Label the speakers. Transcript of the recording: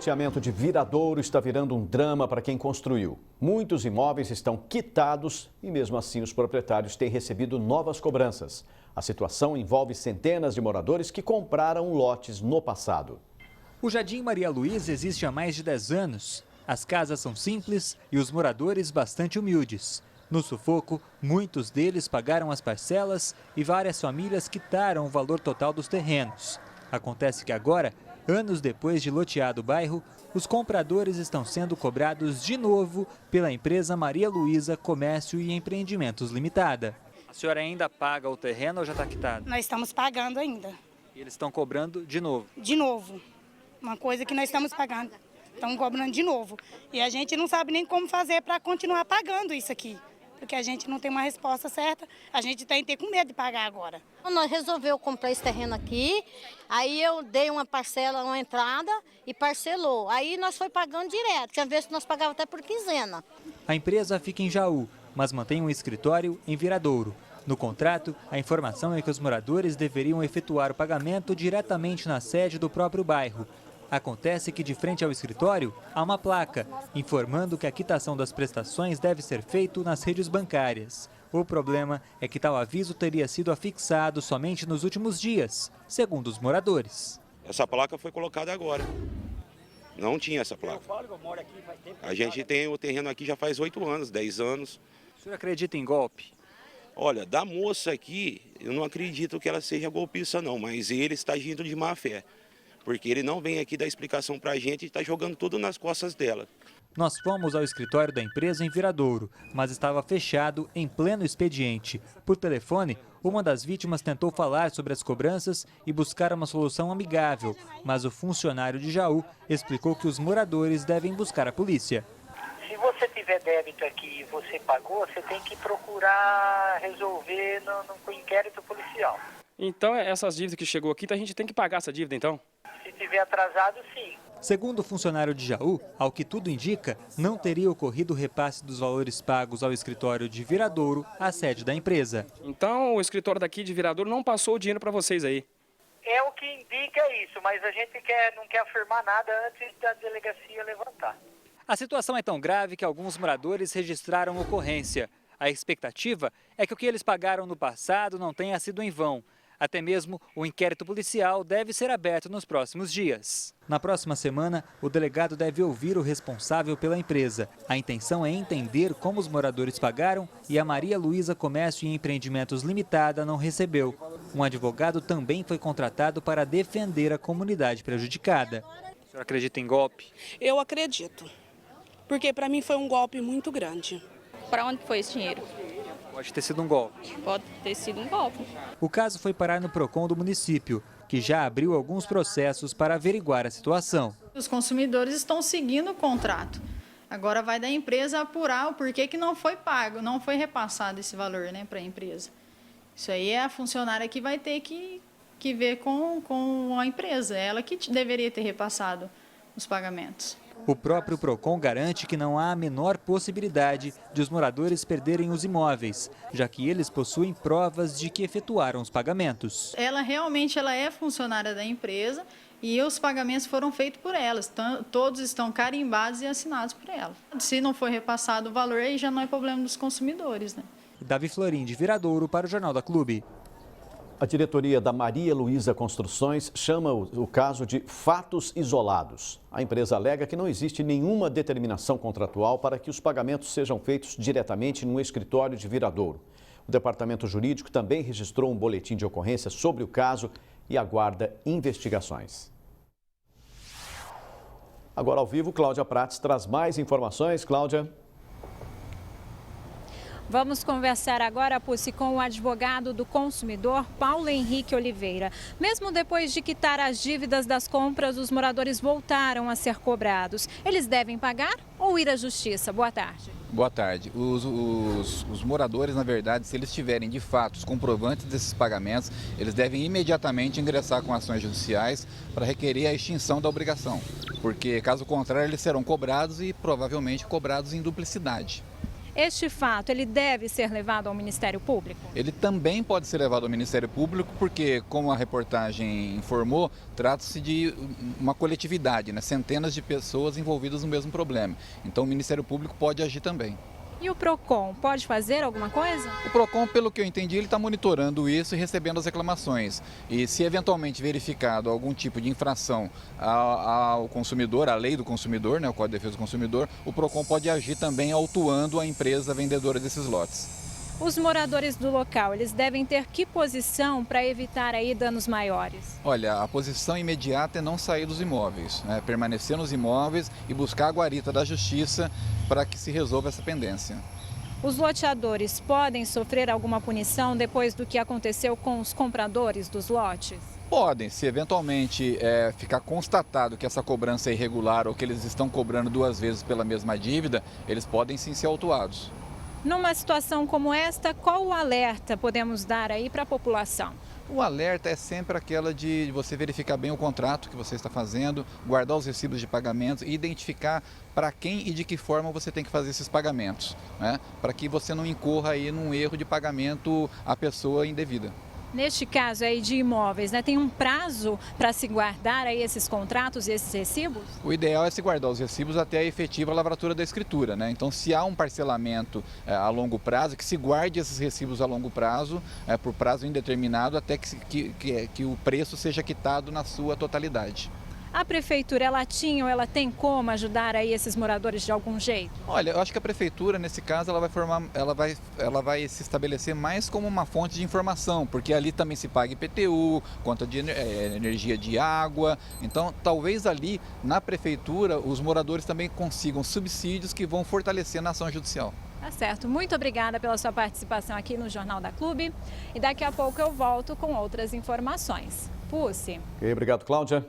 Speaker 1: O loteamento de Viradouro está virando um drama para quem construiu. Muitos imóveis estão quitados e, mesmo assim, os proprietários têm recebido novas cobranças. A situação envolve centenas de moradores que compraram lotes no passado.
Speaker 2: O Jardim Maria Luísa existe há mais de 10 anos. As casas são simples e os moradores bastante humildes. No sufoco, muitos deles pagaram as parcelas e várias famílias quitaram o valor total dos terrenos. Acontece que agora, anos depois de loteado o bairro, os compradores estão sendo cobrados de novo pela empresa Maria Luísa Comércio e Empreendimentos Limitada. A senhora ainda paga o terreno ou já está quitado?
Speaker 3: Nós estamos pagando ainda.
Speaker 2: E eles estão cobrando de novo?
Speaker 3: De novo. Uma coisa que nós estamos pagando. Estão cobrando de novo. E a gente não sabe nem como fazer para continuar pagando isso aqui. Porque a gente não tem uma resposta certa, a gente tem que ter com medo de pagar agora.
Speaker 4: Nós resolvemos comprar esse terreno aqui, aí eu dei uma parcela, uma entrada e parcelou. Aí nós foi pagando direto, tinha vezes que nós pagávamos até por quinzena.
Speaker 2: A empresa fica em Jaú, mas mantém um escritório em Viradouro. No contrato, a informação é que os moradores deveriam efetuar o pagamento diretamente na sede do próprio bairro. Acontece que de frente ao escritório há uma placa informando que a quitação das prestações deve ser feita nas redes bancárias. O problema é que tal aviso teria sido afixado somente nos últimos dias, segundo os moradores.
Speaker 5: Essa placa foi colocada agora. Não tinha essa placa. A gente tem o terreno aqui já faz 8 anos, 10 anos.
Speaker 2: O senhor acredita em golpe?
Speaker 5: Olha, da moça aqui, eu não acredito que ela seja golpista não, mas ele está agindo de má fé. Porque ele não vem aqui dar explicação para a gente e está jogando tudo nas costas dela.
Speaker 2: Nós fomos ao escritório da empresa em Viradouro, mas estava fechado em pleno expediente. Por telefone, uma das vítimas tentou falar sobre as cobranças e buscar uma solução amigável, mas o funcionário de Jaú explicou que os moradores devem buscar a polícia.
Speaker 6: Se você tiver débito aqui e você pagou, você tem que procurar resolver no inquérito policial.
Speaker 7: Então, essas dívidas que chegou aqui, a gente tem que pagar essa dívida, então?
Speaker 6: Se tiver atrasado, sim.
Speaker 2: Segundo o funcionário de Jaú, ao que tudo indica, não teria ocorrido o repasse dos valores pagos ao escritório de Viradouro, a sede da empresa.
Speaker 7: Então, o escritório daqui de Viradouro não passou o dinheiro para vocês aí?
Speaker 6: É o que indica isso, mas a gente não quer afirmar nada antes da delegacia levantar.
Speaker 2: A situação é tão grave que alguns moradores registraram ocorrência. A expectativa é que o que eles pagaram no passado não tenha sido em vão. Até mesmo o inquérito policial deve ser aberto nos próximos dias. Na próxima semana, o delegado deve ouvir o responsável pela empresa. A intenção é entender como os moradores pagaram e a Maria Luísa Comércio e Empreendimentos Limitada não recebeu. Um advogado também foi contratado para defender a comunidade prejudicada. O senhor acredita em golpe?
Speaker 8: Eu acredito, porque para mim foi um golpe muito grande.
Speaker 9: Para onde foi esse dinheiro?
Speaker 2: Pode ter sido um golpe.
Speaker 9: Pode ter sido um golpe.
Speaker 2: O caso foi parar no PROCON do município, que já abriu alguns processos para averiguar a situação.
Speaker 10: Os consumidores estão seguindo o contrato. Agora vai da empresa apurar o porquê que não foi pago, não foi repassado esse valor, para a empresa. Isso aí é a funcionária que vai ter que ver com a empresa, ela que deveria ter repassado os pagamentos.
Speaker 2: O próprio PROCON garante que não há a menor possibilidade de os moradores perderem os imóveis, já que eles possuem provas de que efetuaram os pagamentos.
Speaker 10: Ela realmente é funcionária da empresa e os pagamentos foram feitos por elas. Todos estão carimbados e assinados por ela. Se não for repassado o valor, aí já não é problema dos consumidores,
Speaker 2: Davi Florim, de Viradouro, para o Jornal da Clube.
Speaker 1: A diretoria da Maria Luísa Construções chama o caso de fatos isolados. A empresa alega que não existe nenhuma determinação contratual para que os pagamentos sejam feitos diretamente no escritório de Viradouro. O departamento jurídico também registrou um boletim de ocorrência sobre o caso e aguarda investigações. Agora ao vivo, Cláudia Prates traz mais informações. Cláudia.
Speaker 11: Vamos conversar agora, Pussi, com o advogado do consumidor, Paulo Henrique Oliveira. Mesmo depois de quitar as dívidas das compras, os moradores voltaram a ser cobrados. Eles devem pagar ou ir à justiça? Boa tarde.
Speaker 12: Boa tarde. Os moradores, na verdade, se eles tiverem de fato os comprovantes desses pagamentos, eles devem imediatamente ingressar com ações judiciais para requerer a extinção da obrigação. Porque, caso contrário, eles serão cobrados e provavelmente cobrados em duplicidade.
Speaker 11: Este fato, ele deve ser levado ao Ministério Público?
Speaker 12: Ele também pode ser levado ao Ministério Público porque, como a reportagem informou, trata-se de uma coletividade, né? Centenas de pessoas envolvidas no mesmo problema. Então o Ministério Público pode agir também.
Speaker 11: E o PROCON pode fazer alguma coisa?
Speaker 12: O PROCON, pelo que eu entendi, ele está monitorando isso e recebendo as reclamações. E se eventualmente verificado algum tipo de infração ao consumidor, à lei do consumidor, né, o Código de Defesa do Consumidor, o PROCON pode agir também autuando a empresa vendedora desses lotes.
Speaker 11: Os moradores do local, eles devem ter que posição para evitar aí danos maiores?
Speaker 12: Olha, a posição imediata é não sair dos imóveis, né? Permanecer nos imóveis e buscar a guarita da justiça para que se resolva essa pendência.
Speaker 11: Os loteadores podem sofrer alguma punição depois do que aconteceu com os compradores dos lotes?
Speaker 12: Podem, se eventualmente ficar constatado que essa cobrança é irregular ou que eles estão cobrando 2 vezes pela mesma dívida, eles podem sim ser autuados.
Speaker 11: Numa situação como esta, qual o alerta podemos dar aí para a população?
Speaker 12: O alerta é sempre aquela de você verificar bem o contrato que você está fazendo, guardar os recibos de pagamentos e identificar para quem e de que forma você tem que fazer esses pagamentos, né? Para que você não incorra aí num erro de pagamento à pessoa indevida.
Speaker 11: Neste caso aí de imóveis, né, tem um prazo para se guardar aí esses contratos e esses recibos?
Speaker 12: O ideal é se guardar os recibos até a efetiva lavratura da escritura, né? Então, se há um parcelamento a longo prazo, que se guarde esses recibos a longo prazo, por prazo indeterminado, até que o preço seja quitado na sua totalidade.
Speaker 11: A prefeitura, ela tinha ou ela tem como ajudar aí esses moradores de algum jeito?
Speaker 12: Olha, eu acho que a prefeitura, nesse caso, ela vai se estabelecer mais como uma fonte de informação, porque ali também se paga IPTU, conta de energia de água. Então, talvez ali, na prefeitura, os moradores também consigam subsídios que vão fortalecer a ação judicial.
Speaker 11: Tá certo. Muito obrigada pela sua participação aqui no Jornal da Clube. E daqui a pouco eu volto com outras informações. Pusse.
Speaker 1: Obrigado, Cláudia.